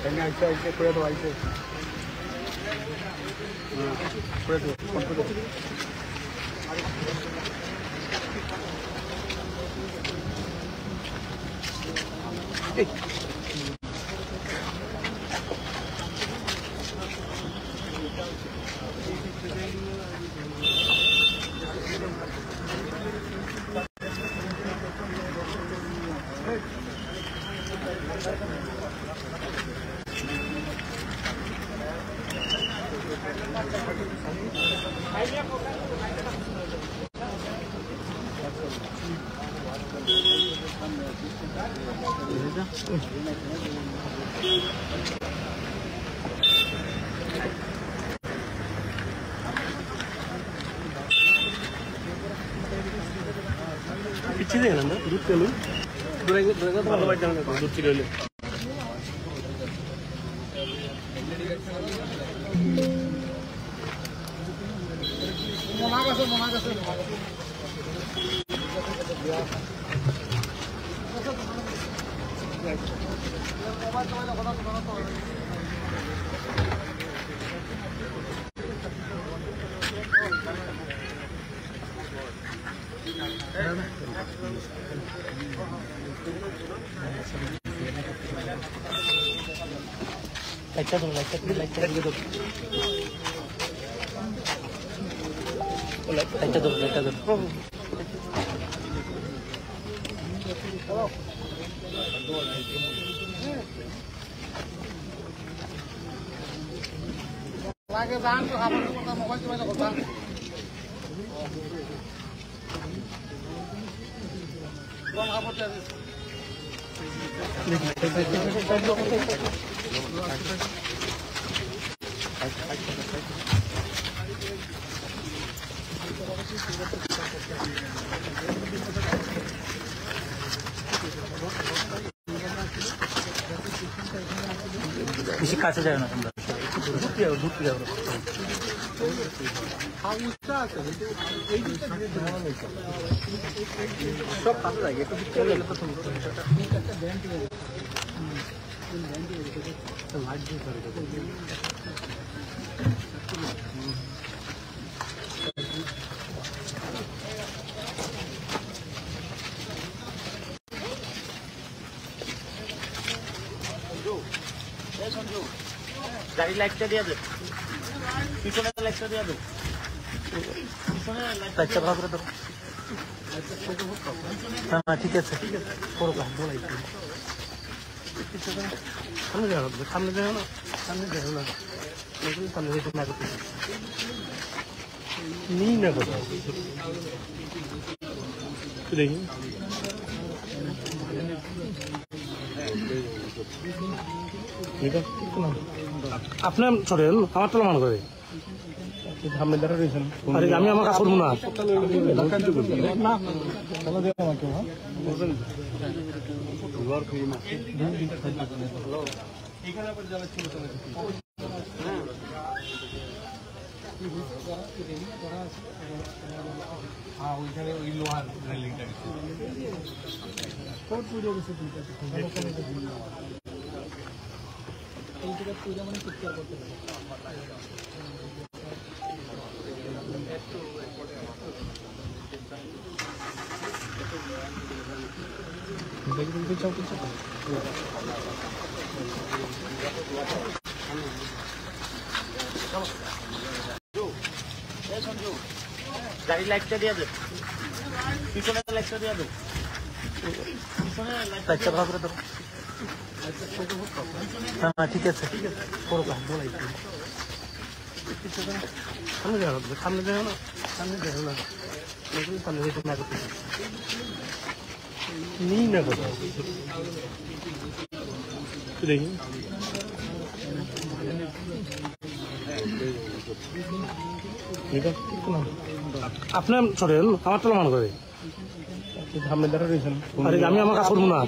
আইসে আইসে করে দেবো আইসে করে দেবো পিছিয়ে গেলাম না দূর পেলুন দূরে ভালো বাড়ি যাবে দূর ছিল হলে লাইটটা ধরো লাইটটা ধরো লাগে যান তো খাবার কথা মোবাইল চলে কথা কোন খাবারটা বেশি কাছে যাবে না তোমরা ঢুকতে যাবো সব কাছে লাগে একটু ঢুকতে গেলে তো গাড়ি লাইটটা দিয়ে দে পিছনে লাইটটা দিয়ে দে পিছনে লাইটটা ভালো করে দাও হ্যাঁ ঠিক আছে পুরো বলাই সামনে যাও সামনে যাও না সামনে যাও না সামনে যেতে না করতে নিই না কোথাও দেখি আপনার চলেন আমার তো মান করে আমি আমার কাজ করবো না ওইখানে ওই লোহার রেলিংটা মানে চিৎকার করতে পারে গাড়ি লাইটটা দিয়ে দে পিছনে লাইটটা দিয়ে দে পিছনে লাইটটা ভালো করে দাও হ্যাঁ ঠিক আছে পুরো বলাই সামনে যাও সামনে যাও না সামনে যাও না সামনে যেতে না করতে নিই না কোথাও দেখি আপনার চলেন আমার তো মান করে আমি আমার কাজ করবো না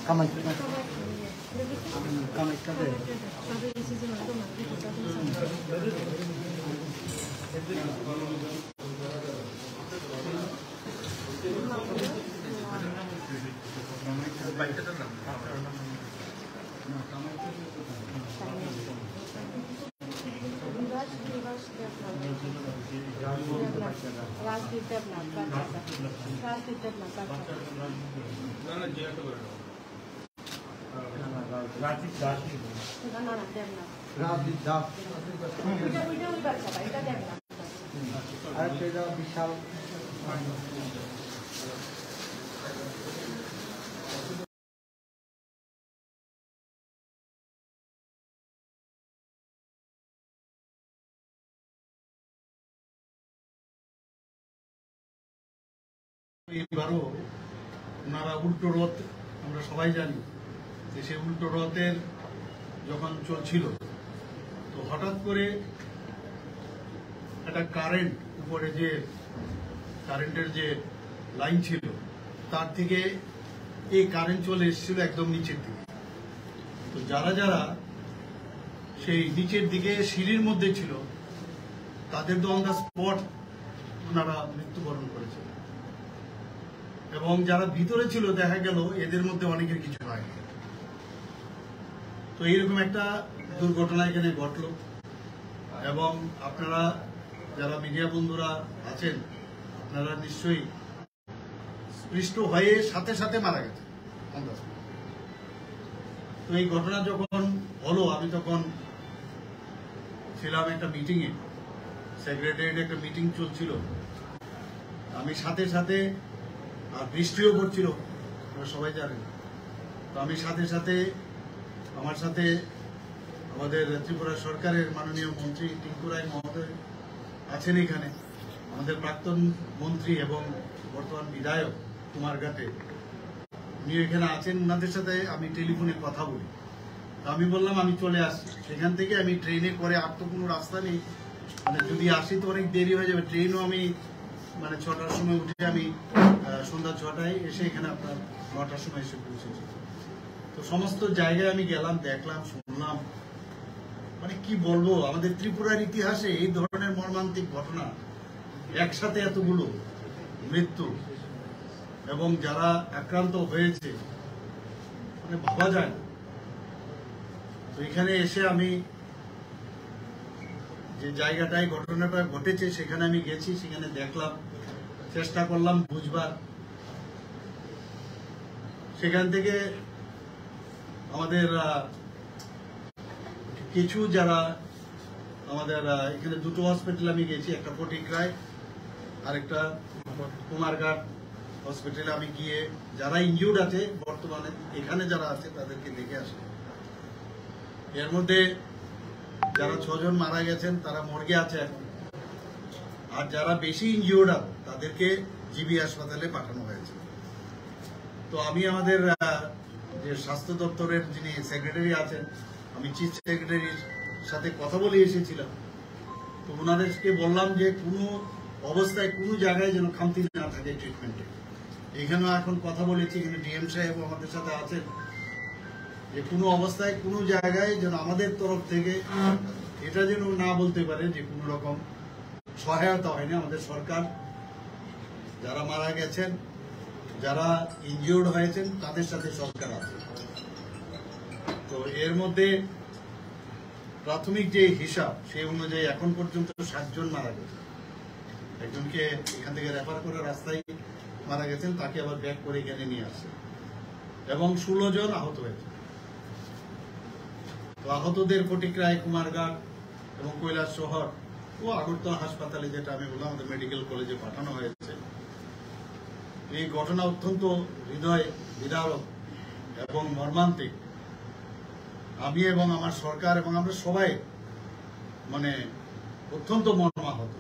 Kamay ka ba? বিশাল এবারও ওনারা উল্টো রথ আমরা সবাই জানি যে সে উল্টো রথের যখন চলছিল তো হঠাৎ করে একটা কারেন্ট উপরে যে কারেন্টের যে লাইন ছিল তার থেকে এই কারেন্ট চলে এসেছিল একদম নিচের দিকে। তো যারা যারা সেই নিচের দিকে সিঁড়ির মধ্যে ছিল তাদের তো অন দ্য স্পট ওনারা মৃত্যুবরণ করেছে এবং যারা ভিতরে ছিল দেখা গেল এদের মধ্যে অনেকের কিছু হয়নি। তো এইরকম একটা দুর্ঘটনা এখানে ঘটলো এবং আপনারা যারা মিডিয়া বন্ধুরা আছেন আপনারা নিশ্চয়ই স্পৃষ্ট হয়ে সাথে সাথে মারা গেছে। তো এই ঘটনা যখন হলো আমি তখন ছিলাম একটা মিটিংয়ে, সেক্রেটারিয়েটে একটা মিটিং চলছিল। আমি সাথে সাথে আর বৃষ্টিও পড়ছিল আপনারা সবাই জানেন। তো আমি সাথে সাথে আমার সাথে আমাদের ত্রিপুরা সরকারের মাননীয় মন্ত্রী টিঙ্কু রায় মহোদয় আছেন এখানে, আমাদের প্রাক্তন মন্ত্রী এবং বর্তমান বিধায়ক কুমারঘাটে উনি এখানে আছেন। ওনাদের সাথে আমি টেলিফোনে কথা বলি। তো আমি বললাম আমি চলে আসছি। সেখান থেকে আমি ট্রেনে করে আর তো কোনো রাস্তা নেই, মানে যদি আসি তো অনেক দেরি হয়ে যাবে। ট্রেনও আমি মানে 6টার সময় উঠে আমি সন্ধ্যা 6টায় এসে এখানে আপনার 9টার সময় এসে পৌঁছেছি। তো সমস্ত জায়গায় আমি গেলাম, দেখলাম, শুনলাম, মানে কি বলবো, আমাদের ত্রিপুরার ইতিহাসে এই ধরনের মর্মান্তিক ঘটনা, একসাথে এতগুলো মৃত্যু এবং যারা আক্রান্ত হয়েছে মানে ভাবা যায় না। তো এখানে এসে আমি যে জায়গাটায় ঘটনাটা ঘটেছে সেখানে আমি গেছি, সেখানে দেখলাম, চেষ্টা করলাম বুঝবার। সেখান থেকে আমাদের কিছু যারা আমাদের এখানে দুটো হসপিটাল আমি গেছি, একটা ফটিকরায় আর একটা কুমারঘাট হসপিটালে আমি গিয়ে যারা ইনজিউর্ড আছে বর্তমানে এখানে যারা আছে তাদেরকে দেখে আসি। এর মধ্যে যারা 6 জন মারা গেছেন তারা মর্গে আছে এখন, আর যারা বেশি ইনজিউর্ড আছে তাদেরকে জিবি হাসপাতালে পাঠানো হয়েছে। তো আমি আমাদের যে স্বাস্থ্য দপ্তরের যিনি সেক্রেটারি আছেন, আমি চিফ সেক্রেটারির সাথে কথা বলে এসেছিলাম। তো ওনাদেরকে বললাম যে কোনো অবস্থায় কোনো জায়গায় যেন খামতি না থাকে ট্রিটমেন্টে। এখানেও এখন কথা বলেছি, এখানে ডিএম সাহেব আমাদের সাথে আছেন, যে কোনো অবস্থায় কোনো জায়গায় যেন আমাদের তরফ থেকে এটা যেন না বলতে পারে যে কোনো রকম সহায়তা হয়নি। আমাদের সরকার যারা মারা গেছেন, যারা ইনজিওর্ড হয়েছেন তাদের সাথে সরকার আছে। তো এর মধ্যে প্রাথমিক যে হিসাব সেই অনুযায়ী এখন পর্যন্ত 7 জন মারা গেছে। একজনকে এখান থেকে রেফার করে রাস্তায় মারা গেছেন, তাকে আবার ব্যাক করে এখানে নিয়ে আসছে, এবং 16 জন আহত হয়েছে। তো আহতদের ফটিকরায়, কুমারঘাট এবং কৈলাস শহর ও আগরতলা হাসপাতালে, যেটা আমি বললাম আমাদের মেডিকেল কলেজে পাঠানো হয়েছে। এই ঘটনা অত্যন্ত হৃদয় বিদারক এবং মর্মান্তিক। আমি এবং আমার সরকার এবং আমরা সবাই মানে অত্যন্ত মর্মাহত,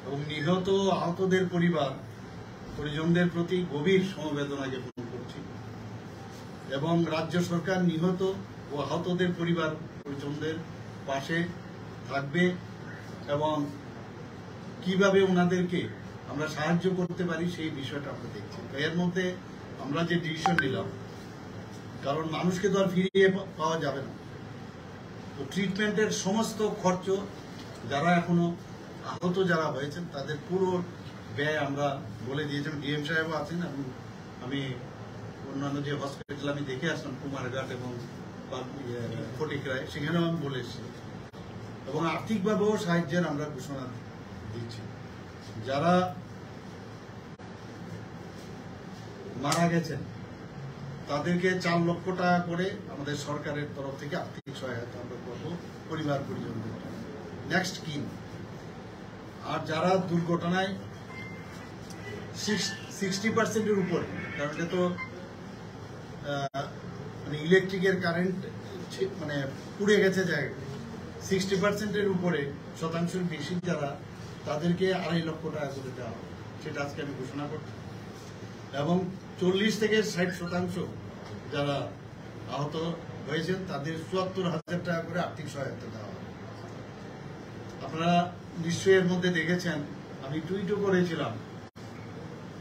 এবং নিহত আহতদের পরিজনদের প্রতি গভীর সমবেদনা জ্ঞাপন করছি। এবং রাজ্য সরকার নিহত ও আহতদের পরিজনদের পাশে থাকবে, এবং কিভাবে ওনাদেরকে আমরা সাহায্য করতে পারি সেই বিষয়টা আমরা দেখছি। এর মধ্যে আমরা যে ডিসিশন নিলাম, কারণ মানুষকে তো আর ফিরিয়ে পাওয়া যাবে না, তো ট্রিটমেন্টের সমস্ত খরচ যারা এখনো আহত যারা হয়েছেন তাদের পুরো ব্যয় আমরা বলে দিয়েছিলাম। ডিএম সাহেবও আছেন, এবং আমি অন্যান্য যে হসপিটাল আমি দেখে আসলাম কুমারঘাট এবং ফটিকরায়, সেখানেও আমি বলে এসেছি, এবং আর্থিকভাবেও সাহায্যের আমরা ঘোষণা দিচ্ছি। যারা মারা গেছেন তাদেরকে 4 লক্ষ টাকা করে আমাদের সরকারের তরফ থেকে আর্থিক সহায়তা আমরা করবো পরিজনদের। Next scheme. আর যারা দুর্ঘটনায় 60%-এর উপরে, কারণ এটা তো মানে ইলেকট্রিকের কারেন্ট মানে পুড়ে গেছে জায়গা, 60%-এর উপরে শতাংশের বেশি যারা, তাদেরকে 2.5 লক্ষ টাকা করে দেওয়া হবে, সেটা আজকে আমি ঘোষণা করছি। এবং 40 থেকে 60% যারা আহত হয়েছেন তাদের 74,000 টাকা করে আর্থিক সহায়তা দেওয়া হবে। আপনারা নিশ্চয়ই এর মধ্যে দেখেছেন, আমি টুইটও করেছিলাম,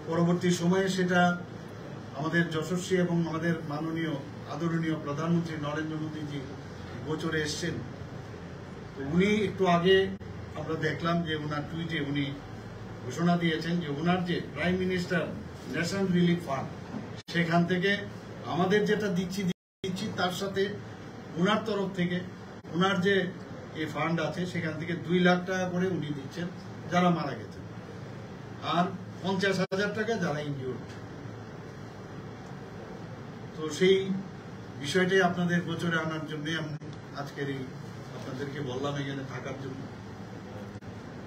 পরবর্তী সময়ে সেটা আমাদের যশস্বী এবং আমাদের মাননীয় আদরণীয় প্রধানমন্ত্রী নরেন্দ্র মোদীজি গোচরে এসছেন। তো উনি একটু আগে আমরা দেখলাম যে ওনার টুইটে উনি ঘোষণা দিয়েছেন যে ওনার যে prime minister national relief fund, সেখান থেকে আমাদের যেটা দিচ্ছি তার সাথে ওনার তরফ থেকে ওনার যে এই ফান্ড আছে সেখান থেকে 2 লাখ টাকা করে উনি দিচ্ছেন যারা মারা গেছেন, আর 50,000 টাকা যারা ইনজিওর্ড। তো সেই বিষয়টাই আপনাদের গোচরে আনার জন্য আমি আজকের এই আপনাদেরকে বললাম এখানে থাকার জন্য।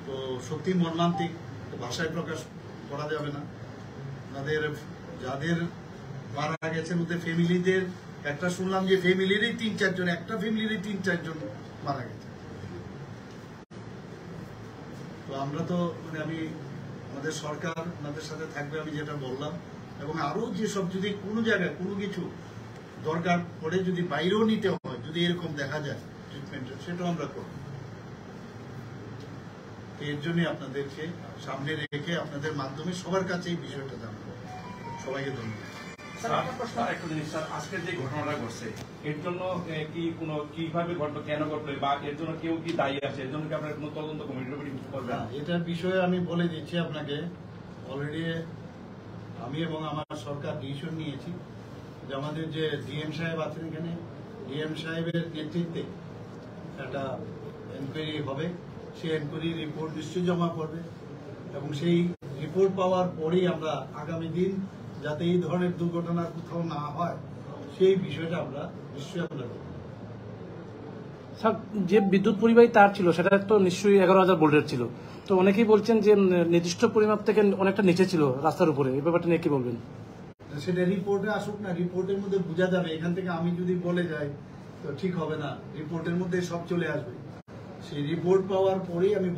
তো সত্যি মর্মান্তিক, ভাষায় প্রকাশ করা যাবে না। আপনাদের যাদের মারা গেছেন ওদের ফ্যামিলিদের একটা শুনলাম যে ফ্যামিলিরই 3-4 জন, একটা ফ্যামিলিরই 3-4 জন মারা গেছে। তো আমরা তো মানে আমি আমাদের সরকার ওনাদের সাথে থাকবে, আমি যেটা বললাম, এবং আরো যেসব যদি কোনো জায়গায় কোনো কিছু দরকার পড়ে, যদি বাইরেও নিতে হয়, যদি এরকম দেখা যায় ট্রিটমেন্টের, সেটাও আমরা করব। এর জন্য আপনাদেরকে সামনে রেখে আপনাদের মাধ্যমে সবার কাছে এই বিষয়টা জানাবো। সবাইকে ধন্যবাদ। একটা জিনিস স্যার, আজকের যে ঘটনাটা ঘটছে এর জন্য কি কোনো কিভাবে ঘটলো, কেন ঘটলো, বা এর জন্য কেউ কি দায়ী আছে, এর জন্য কি আপনারা কোনো তদন্ত কমিটির কিছু করবেন? এটার বিষয়ে আমি বলে দিচ্ছি আপনাকে, অলরেডি আমি এবং আমার সরকার ডিসিশন নিয়েছি যে আমাদের যে ডিএম সাহেব আছেন এখানে, ডিএম সাহেবের নেতৃত্বে একটা এনকোয়ারি হবে। সেই এনকোয়ারি রিপোর্ট নিশ্চয়ই জমা করবে, এবং সেই রিপোর্ট পাওয়ার পরেই আমরা আগামী দিন যাতে এই ধরনের দুর্ঘটনা কোথাও না হয় সেই বিষয়টা আমরা নিশ্চয়ই আমরা স্যার, যে বিদ্যুৎ পরিবাহী তার ছিল সেটা তো নিশ্চয়ই 11,000 ভোল্টের ছিল। তো অনেকেই বলছেন যে নির্দিষ্ট পরিমাপ থেকে অনেকটা নিচে ছিল রাস্তার উপরে, এই ব্যাপারটা নিয়ে কি বলবেন? সেটা রিপোর্টে আসুক না, রিপোর্টের মধ্যে বোঝা যাবে। এখান থেকে আমি যদি বলে যাই তো ঠিক হবে না, রিপোর্টের মধ্যে সব চলে আসবে। সেই রিপোর্ট পাওয়ার পরেই আমি